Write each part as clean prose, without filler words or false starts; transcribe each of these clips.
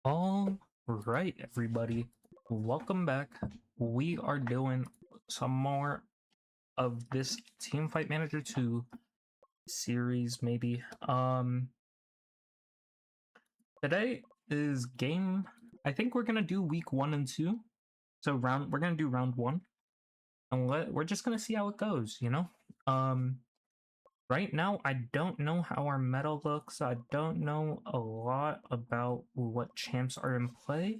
All right, everybody, welcome back. We are doing some more of this Teamfight Manager 2 series, maybe. Today is game. I think we're gonna do week 1 and 2. So we're gonna do round 1, and we're just gonna see how it goes. Right now, I don't know how our meta looks. I don't know a lot about what champs are in play.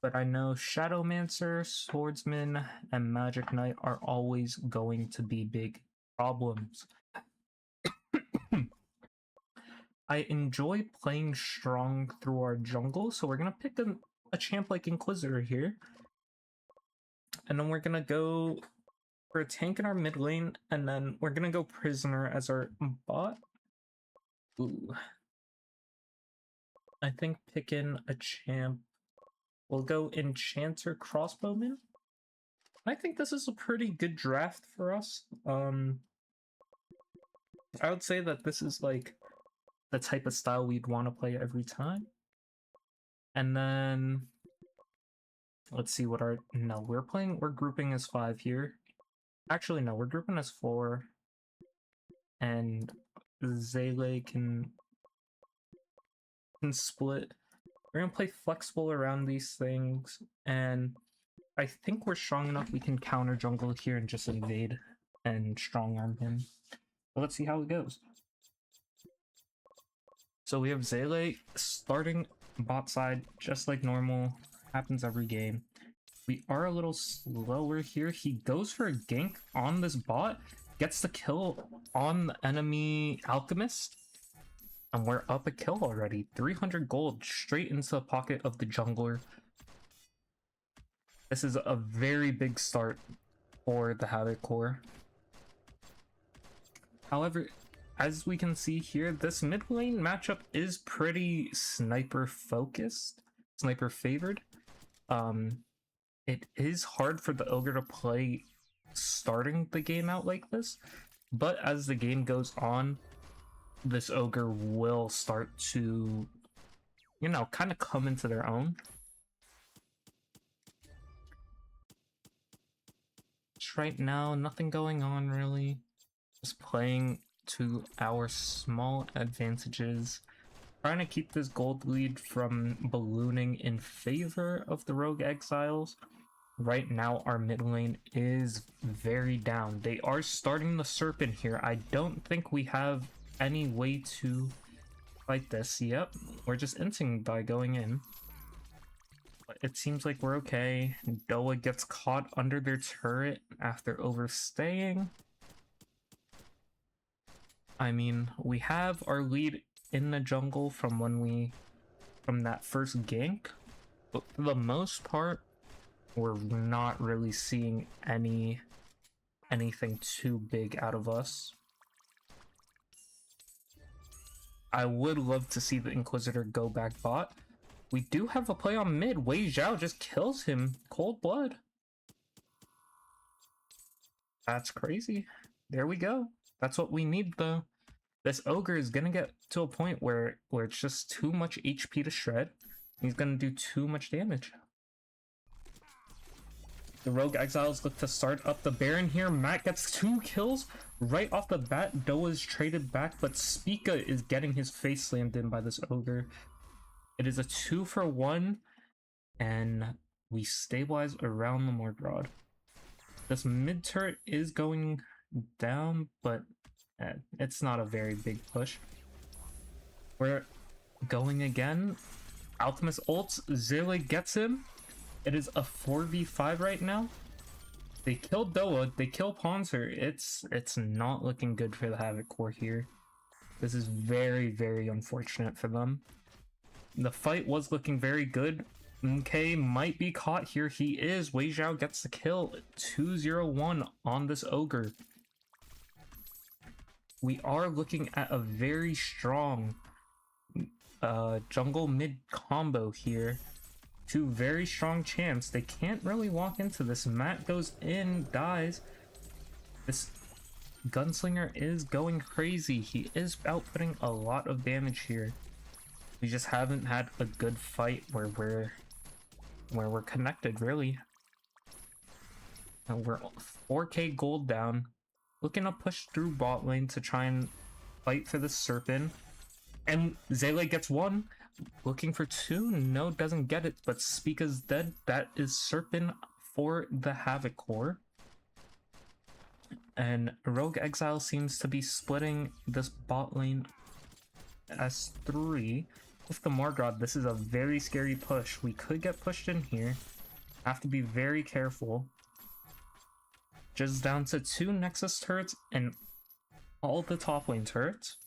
But I know Shadowmancer, Swordsman, and Magic Knight are always going to be big problems. I enjoy playing strong through our jungle, so we're going to pick a champ like Inquisitor here. And then we're going to go for a tank in our mid lane, and then we're going to go Prisoner as our bot. Ooh. I think picking a champ, we'll go Enchanter Crossbowman. I think this is a pretty good draft for us. I would say that this is like the type of style we'd want to play every time. And then let's see what our we're grouping as 5 here. Actually, no, we're grouping as 4. And Zele can split. We're gonna play flexible around these things, and I think we're strong enough we can counter jungle here and just invade and strong arm him. But let's see how it goes. So we have Zele starting bot side just like normal. Happens every game. We are a little slower here. He goes for a gank on this bot, gets the kill on the enemy alchemist, and we're up a kill already. 300 gold straight into the pocket of the jungler. This is a very big start for the Havoc Corp. However, as we can see here, this mid lane matchup is pretty sniper focused, sniper favored. It is hard for the ogre to play starting the game out like this, but as the game goes on, this ogre will start to, kind of come into their own. Right now, nothing going on really. Just playing to our small advantages, trying to keep this gold lead from ballooning in favor of the rogue exiles. Right now our mid lane is very down. They are starting the serpent here. I don't think we have any way to fight this. Yep, we're just inting by going in. But it seems like we're okay. Doa gets caught under their turret after overstaying. I mean, we have our lead in the jungle from that first gank, but for the most part, we're not really seeing anything too big out of us. I would love to see the Inquisitor go back bot. We do have a play on mid. Wei Zhao just kills him. Cold blood. That's crazy. There we go. That's what we need though. This ogre is gonna get to a point where it's just too much HP to shred. He's gonna do too much damage. The rogue exiles look to start up the Baron here. Matt gets 2 kills right off the bat. Doa's traded back, but Spica is getting his face slammed in by this ogre. It is a 2-for-1, and we stabilize around the Morgrod. This mid turret is going down, but it's not a very big push. We're going again. Alchemist ults. Zele gets him. It is a 4v5 right now. They killed Doa. They kill Poncer. It's not looking good for the Havoc Corp here. This is very, very unfortunate for them. The fight was looking very good. MK might be caught here. He is. Wei Zhao gets the kill. 2-0-1 on this ogre. We are looking at a very strong jungle mid combo here. 2 very strong champs. They can't really walk into this. Matt goes in, dies. This gunslinger is going crazy. He is outputting a lot of damage here. We just haven't had a good fight where we're connected, really. And we're 4k gold down, looking to push through bot lane to try and fight for the Serpent. And Zele gets one, looking for two. No, doesn't get it, but Spica's dead. That is Serpent for the Havoc Corp. And Rogue Exile seems to be splitting this bot lane as 3. With the Morgod, this is a very scary push. We could get pushed in here. Have to be very careful. Just down to 2 Nexus turrets and all the top lane turrets.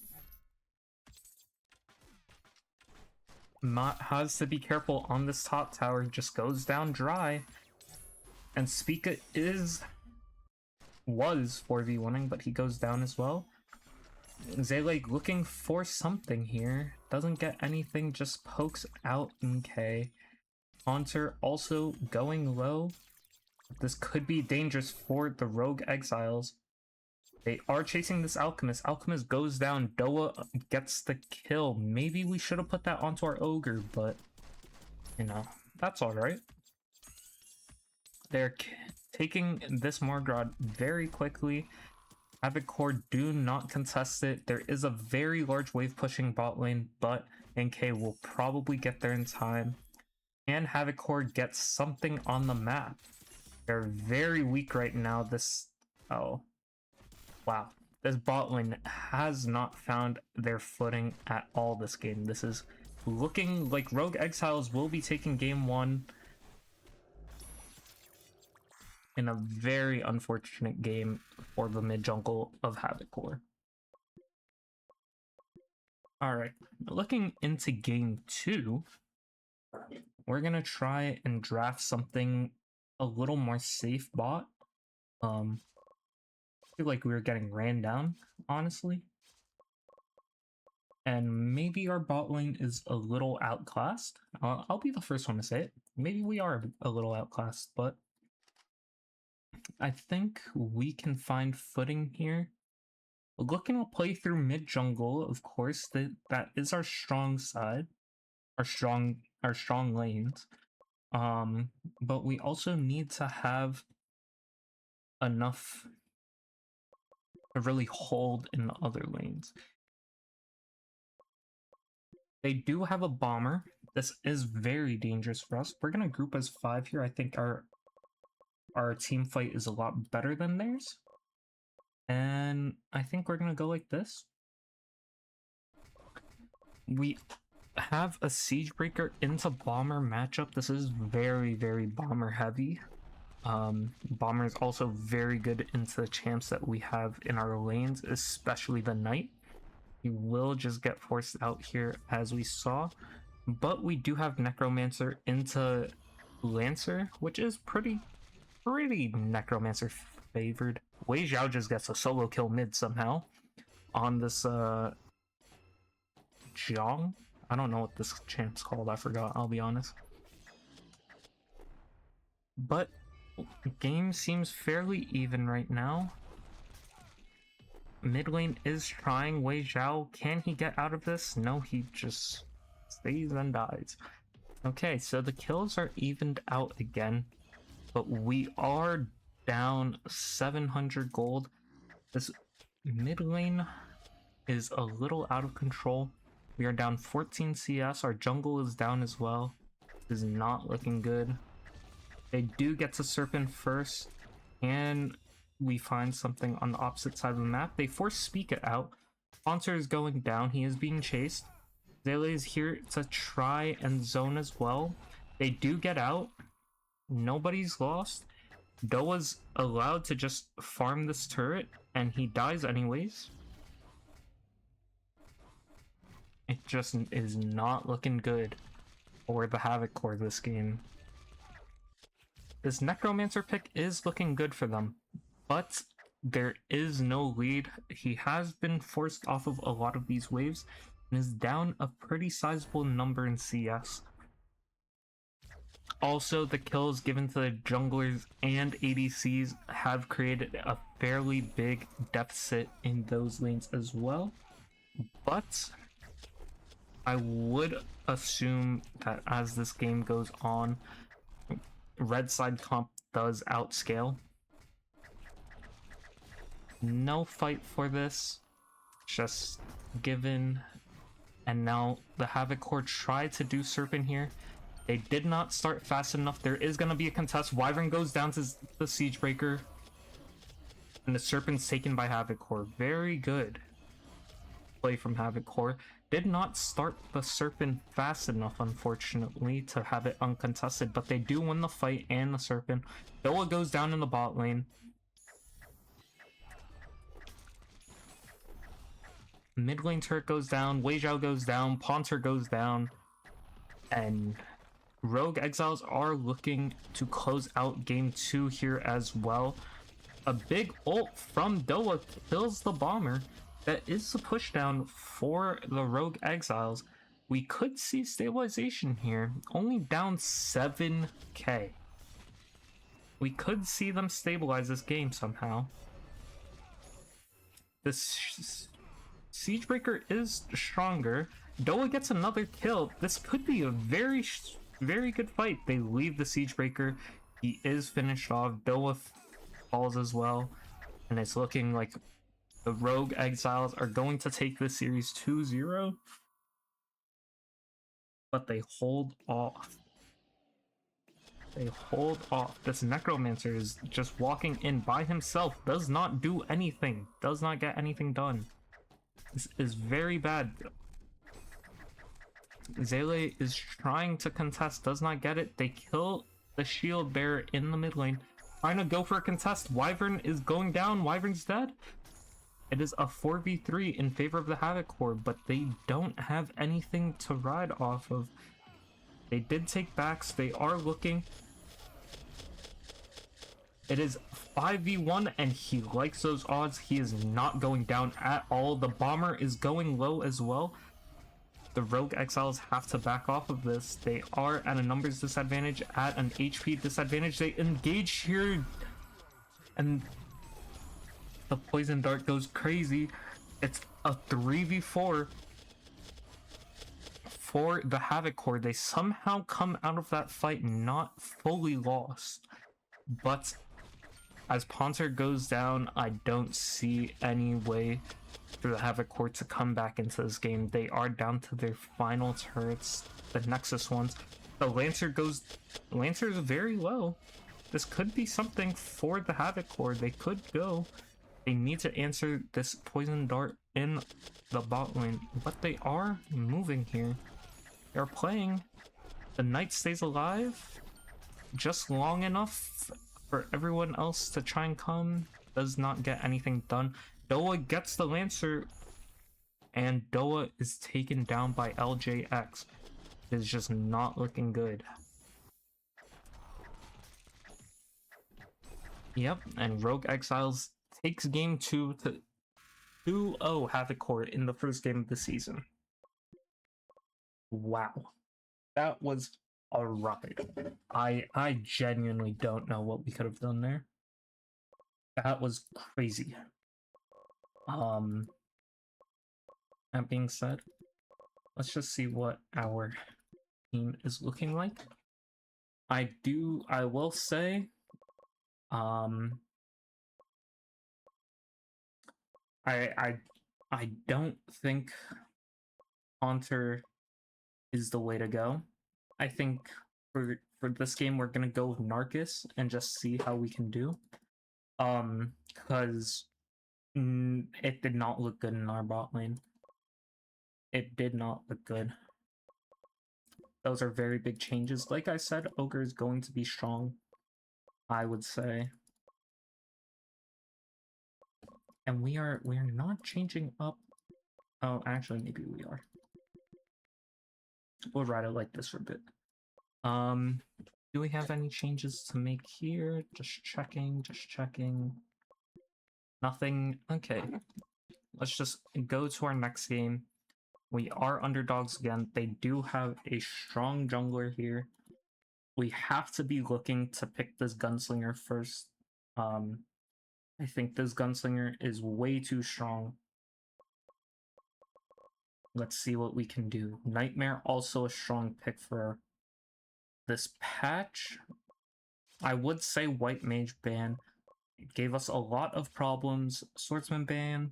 Mott has to be careful on this top tower. Just goes down dry. And Spica was 4v1ing, but he goes down as well. Zele looking for something here. Doesn't get anything, just pokes out MK. Haunter also going low. This could be dangerous for the Rogue Exiles. They are chasing this Alchemist. Alchemist goes down. Doa gets the kill. Maybe we should have put that onto our Ogre, but, you know, that's alright. They're taking this Morgod very quickly. Havoc Corp do not contest it. There is a very large wave pushing bot lane, but NK will probably get there in time. And Havoc Corp gets something on the map. They're very weak right now. Oh, wow. This bot lane has not found their footing at all this game. This is looking like Rogue Exiles will be taking game 1 in a very unfortunate game for the mid jungle of Havoc Corp. Alright, looking into game 2, we're gonna try and draft something a little more safe bot. I feel like we were getting ran down, honestly. And maybe our bot lane is a little outclassed. I'll be the first one to say it. Maybe we are a little outclassed, but I think we can find footing here. Looking to play through mid jungle, of course, that is our strong side, our strong lanes. But we also need to have enough to really hold in the other lanes. They do have a bomber. This is very dangerous for us. We're gonna group as 5 here. I think our team fight is a lot better than theirs. And I think we're gonna go like this. We have a Siege Breaker into Bomber matchup. This is very, very Bomber heavy. Bomber is also very good into the champs that we have in our lanes, especially the Knight. He will just get forced out here as we saw. But we do have Necromancer into Lancer, which is pretty Necromancer favored. Wei Zhao just gets a solo kill mid somehow on this Zhang. I don't know what this champ's called, I forgot, I'll be honest. But the game seems fairly even right now. Mid lane is trying. Wei Zhao, can he get out of this? No, he just stays and dies. Okay, so the kills are evened out again, but we are down 700 gold. This mid lane is a little out of control. We are down 14 CS. Our jungle is down as well. This is not looking good. They do get to Serpent first, and we find something on the opposite side of the map. They force Spica out. Haunter is going down. He is being chased. Zele is here to try and zone as well. They do get out. Nobody's lost. Doa's allowed to just farm this turret, and he dies anyways. It just is not looking good for the Havoc Corp this game. This Necromancer pick is looking good for them, but there is no lead. He has been forced off of a lot of these waves and is down a pretty sizable number in CS. Also, the kills given to the junglers and ADCs have created a fairly big deficit in those lanes as well. But I would assume that as this game goes on, red side comp does outscale. No fight for this, just given. And now the Havoc Corp tried to do Serpent here. They did not start fast enough. There is going to be a contest. Wyvern goes down to the Siegebreaker. And the Serpent's taken by Havoc Corp. Very good play from Havoc Corp. Did not start the Serpent fast enough, unfortunately, to have it uncontested. But they do win the fight and the Serpent. Doa goes down in the bot lane. Mid lane turret goes down, Wei Zhao goes down, Ponter goes down, and Rogue Exiles are looking to close out game 2 here as well. A big ult from Doa kills the bomber. That is the pushdown for the Rogue Exiles. We could see stabilization here, only down 7k. We could see them stabilize this game somehow. This Siegebreaker is stronger. Doa gets another kill. This could be a very good fight. They leave the Siegebreaker. He is finished off. Doa falls as well. And it's looking like the Rogue Exiles are going to take this series 2-0. But they hold off. They hold off. This Necromancer is just walking in by himself. Does not do anything. Does not get anything done. This is very bad. Zele is trying to contest, does not get it. They kill the shield bearer in the mid lane. Trying to go for a contest. Wyvern is going down. Wyvern's dead. It is a 4v3 in favor of the Havoc Corp, but they don't have anything to ride off of. They did take backs. They are looking. It is 5v1 and he likes those odds. He is not going down at all. The bomber is going low as well. The Rogue Exiles have to back off of this. They are at a numbers disadvantage, at an HP disadvantage. They engage here and the poison dart goes crazy. It's a 3v4 for the Havoc Corp. They somehow come out of that fight not fully lost, but as Ponter goes down, I don't see any way for the Havoc Corp to come back into this game. They are down to their final turrets, the Nexus ones. The Lancer is very low. This could be something for the Havoc Corp. They could go. They need to answer this poison dart in the bot lane, but they are moving here. They're playing. The Knight stays alive just long enough for everyone else to try and come. Does not get anything done. Doa gets the Lancer, and Doa is taken down by LJX. It is just not looking good. Yep, and Rogue Exiles takes game 2 to 2-0 Havoc Corp in the first game of the season. Wow. That was a ride. I genuinely don't know what we could have done there. That was crazy. That being said, let's just see what our team is looking like. I will say, I don't think Haunter is the way to go. I think for this game we're gonna go with Narcus and just see how we can do. Because it did not look good in our bot lane. It did not look good. Those are very big changes. Like I said, Ogre is going to be strong, I would say. And we are not changing up. Oh, actually, maybe we are. We'll ride it like this for a bit. Do we have any changes to make here? Just checking. Nothing. Okay. Let's just go to our next game. We are underdogs again. They do have a strong jungler here. We have to be looking to pick this gunslinger first. I think this gunslinger is way too strong. Let's see what we can do. Nightmare, also a strong pick for this patch. I would say White Mage ban. It gave us a lot of problems. Swordsman ban,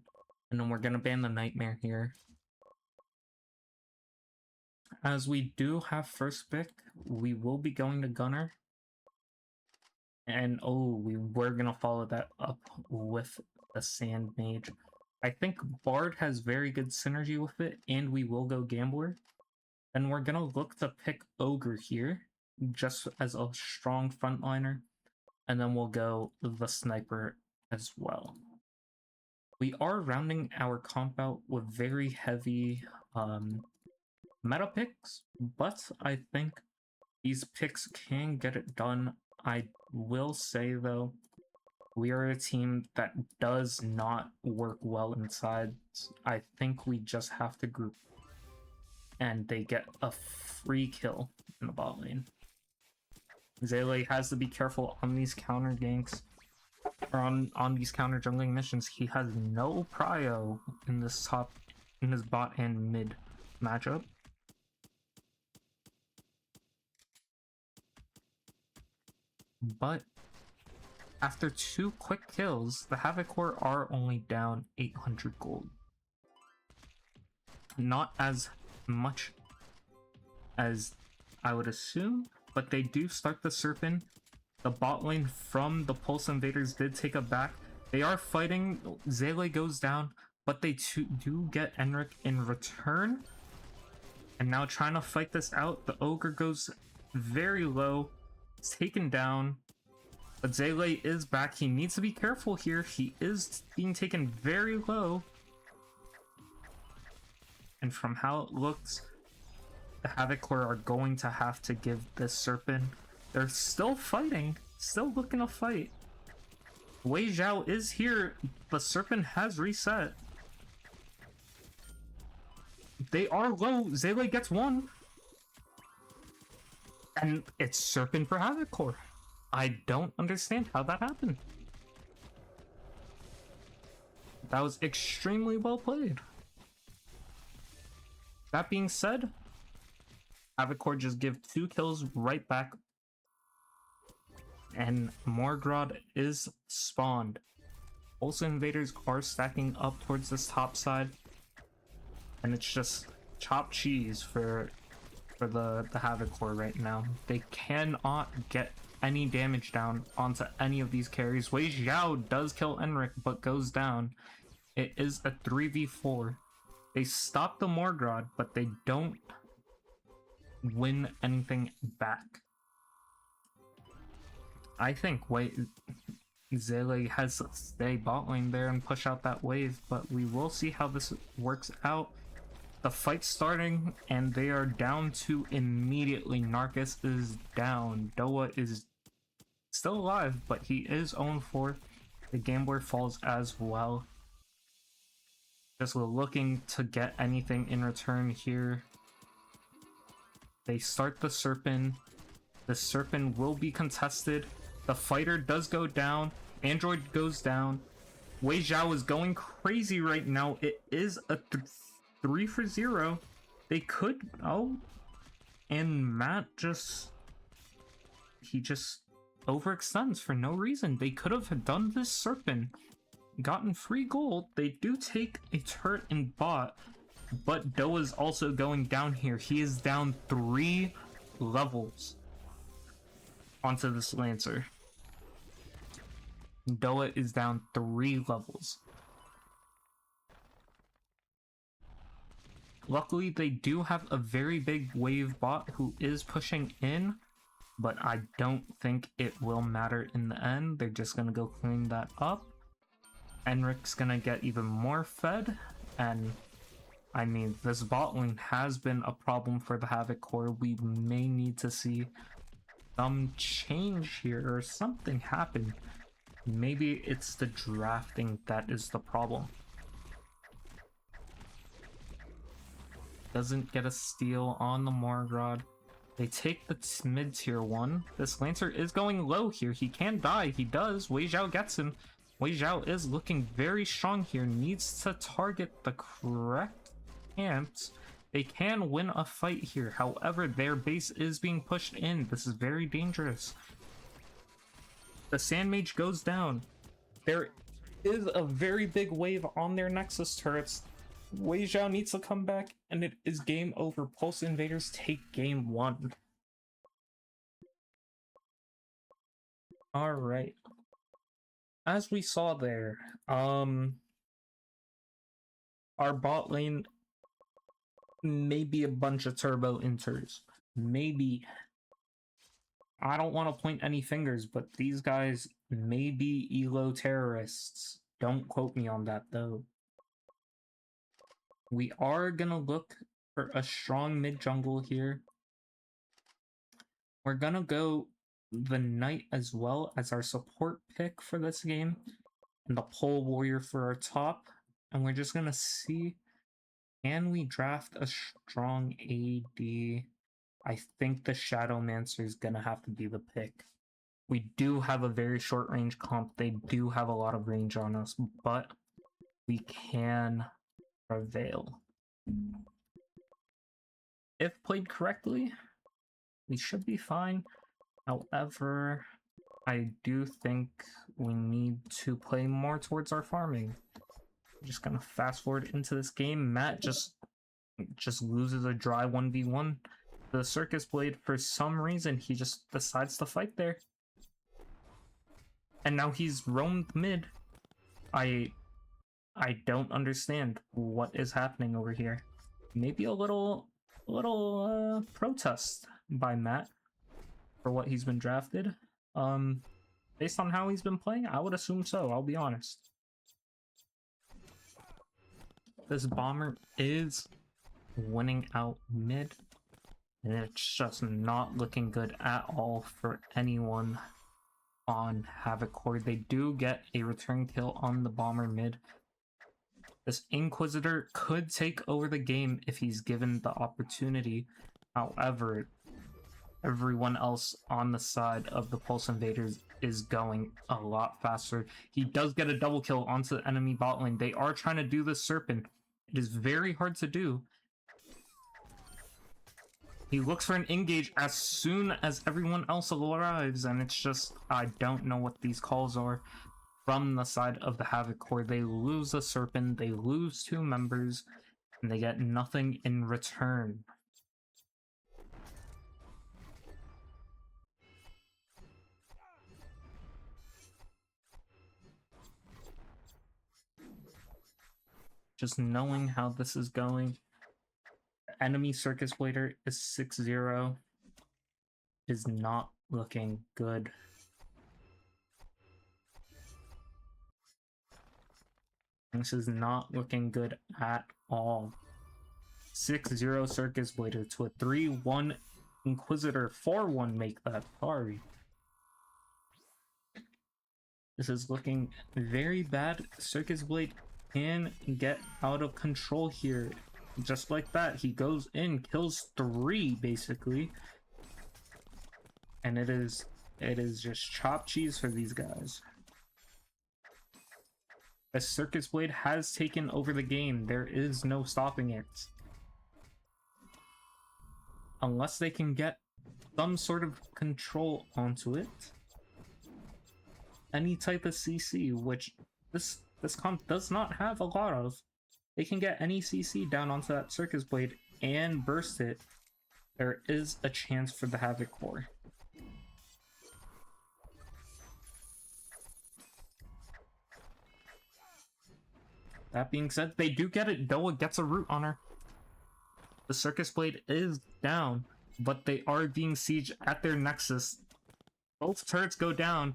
and then we're gonna ban the Nightmare here. As we do have first pick, we will be going to Gunner. And oh, we're gonna follow that up with the Sand Mage. I think Bard has very good synergy with it, and we will go Gambler. Then we're gonna look to pick Ogre here, just as a strong frontliner. And then we'll go the Sniper as well. We are rounding our comp out with very heavy meta picks, but I think these picks can get it done. I will say, though, we are a team that does not work well inside. I think we just have to group. And they get a free kill in the bot lane. Zele has to be careful on these counter ganks. Or on these counter jungling missions. He has no prio in this bot and mid matchup. But after 2 quick kills, the Havoc Corp are only down 800 gold. Not as much as I would assume, but they do start the Serpent. The bot lane from the Pulse Invaders did take a back. They are fighting. Zele goes down, but they do get Enric in return. And now trying to fight this out. The Ogre goes very low. It's taken down. But Zele is back. He needs to be careful here. He is being taken very low. And from how it looks, the Havoc Corp are going to have to give this Serpent. They're still fighting. Still looking to fight. Wei Zhao is here. The Serpent has reset. They are low. Zele gets one. And it's Serpent for Havoc Corp. I don't understand how that happened. That was extremely well played. That being said, Havoc Corp just give 2 kills right back. And Morgrod is spawned. Also, invaders are stacking up towards this top side. And it's just chopped cheese for the Havoc Corp right now. They cannot get any damage down onto any of these carries. Wei Zhao does kill Enric, but goes down. It is a 3v4. They stop the Morgrod, but they don't win anything back. I think Zele has to stay bot lane there and push out that wave, but we will see how this works out. The fight's starting, and they are down 2 immediately. Narcus is down. Doa is still alive, but he is 0-4. The Gambler falls as well. Just looking to get anything in return here. They start the Serpent. The Serpent will be contested. The Fighter does go down. Android goes down. Wei Zhao is going crazy right now. It is a 3-for-0. They could... Oh. And Matt he just overextends for no reason. They could have done this Serpent. Gotten free gold. They do take a turret in bot. But Doa's also going down here. He is down 3 levels onto this Lancer. Doa is down 3 levels. Luckily, they do have a very big wave bot who is pushing in, but I don't think it will matter in the end. They're just gonna go clean that up. Enric's gonna get even more fed, and I mean, this bot lane has been a problem for the Havoc Corp. We may need to see some change here or something happen. Maybe it's the drafting that is the problem. Doesn't get a steal on the Morgrod. They take the mid-tier 1. This Lancer is going low here. He can die. He does. Wei Zhao gets him. Wei Zhao is looking very strong here. Needs to target the correct can't. They can win a fight here. However, their base is being pushed in. This is very dangerous. The Sand Mage goes down. There is a very big wave on their Nexus turrets. Wei Zhao needs to come back, and it is game over. Pulse Invaders take game 1. Alright. As we saw there, our bot lane maybe a bunch of turbo inters. Maybe. I don't want to point any fingers, but these guys may be elo terrorists. Don't quote me on that, though. We are gonna look for a strong mid-jungle here. We're gonna go the Knight as well as our support pick for this game, and the Pole Warrior for our top. And we're just gonna see, can we draft a strong AD? I think the Shadowmancer is gonna have to be the pick. We do have a very short range comp. They do have a lot of range on us, but we can prevail. If played correctly, we should be fine. However, I do think we need to play more towards our farming. I'm just gonna fast forward into this game. Matt just loses a dry 1v1. The Circus Blade, for some reason, he just decides to fight there. And now he's roamed mid. I don't understand what is happening over here. Maybe a little protest by Matt for what he's been drafted. Based on how he's been playing, I would assume so, I'll be honest. This Bomber is winning out mid, and it's just not looking good at all for anyone on Havoc Corp. They do get a return kill on the Bomber mid. This Inquisitor could take over the game if he's given the opportunity. However, everyone else on the side of the Pulse Invaders is going a lot faster. He does get a double kill onto the enemy bot lane. They are trying to do the Serpent. It is very hard to do. He looks for an engage as soon as everyone else arrives, and it's just, I don't know what these calls are from the side of the Havoc Corp. They lose a Serpent, they lose 2 members, and they get nothing in return. Just knowing how this is going, enemy Circus Blader is 6-0, is not looking good. This is not looking good at all. 6-0 Circus Blader to a 3-1 Inquisitor. 4-1 make that, sorry. This is looking very bad. Circus Blade can get out of control here. Just like that, he goes in, kills 3 basically. And it is just chopped cheese for these guys. The Circus Blade has taken over the game. There is no stopping it. Unless they can get some sort of control onto it. Any type of CC, which this comp does not have a lot of. They can get any CC down onto that Circus Blade and burst it. There is a chance for the Havoc Corp. That being said, they do get it. Doa gets a root on her. The Circus Blade is down, but they are being sieged at their Nexus. Both turrets go down.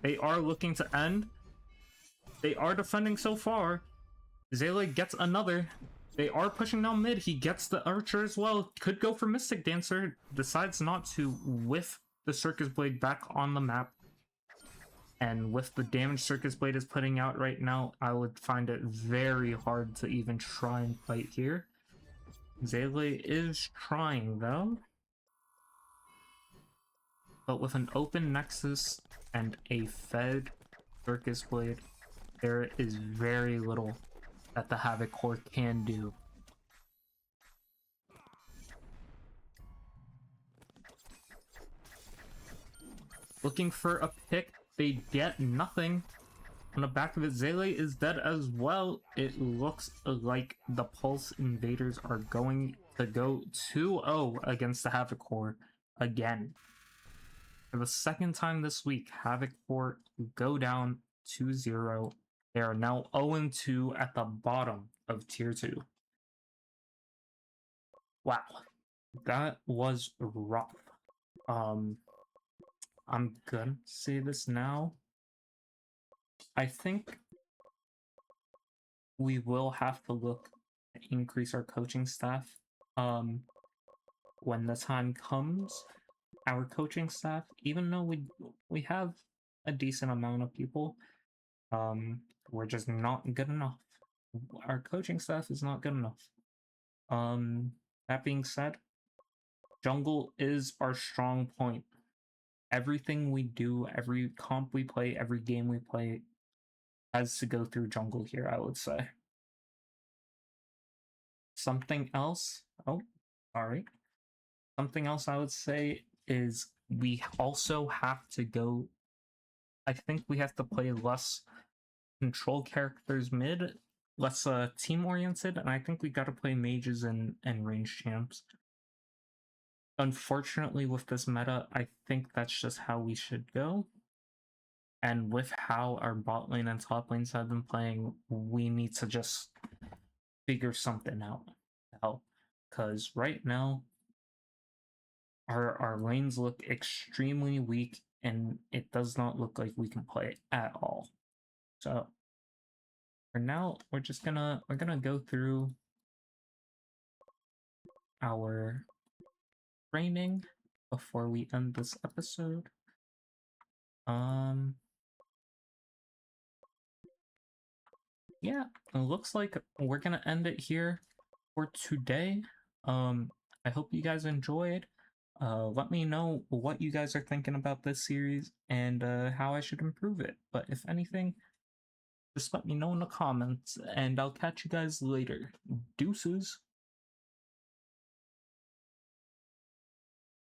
They are looking to end. They are defending so far. Zayla gets another. They are pushing down mid. He gets the Archer as well. Could go for Mystic Dancer. Decides not to, with the Circus Blade back on the map. And with the damage Circus Blade is putting out right now, I would find it very hard to even try and fight here. Zayla is trying though. But with an open Nexus and a fed Circus Blade, there is very little that the Havoc Corp can do. looking for a pick. They get nothing. On the back of it, Zele is dead as well. It looks like the Pulse Invaders are going to go 2-0 against the Havoc Corp again. For the second time this week, Havoc Corp go down 2-0. They are now 0-2 at the bottom of Tier 2. Wow, that was rough. I'm gonna say this now. I think we will have to look to increase our coaching staff when the time comes. Our coaching staff, even though we have a decent amount of people, we're just not good enough. Our coaching staff is not good enough. That being said, jungle is our strong point. Everything we do, every comp we play, every game we play has to go through jungle here, I would say. Something else, sorry. Something else I would say is we also have to go, I think we have to play less control characters mid, less team oriented, and I think we gotta play mages and range champs. Unfortunately, with this meta, I think that's just how we should go. And with how our bot lane and top lanes have been playing, we need to just figure something out. Because right now, our lanes look extremely weak, and it does not look like we can play it at all. So for now, we're gonna go through our training before we end this episode. Yeah, it looks like we're gonna end it here for today. I hope you guys enjoyed. Let me know what you guys are thinking about this series and how I should improve it. But if anything, just let me know in the comments, and I'll catch you guys later. Deuces.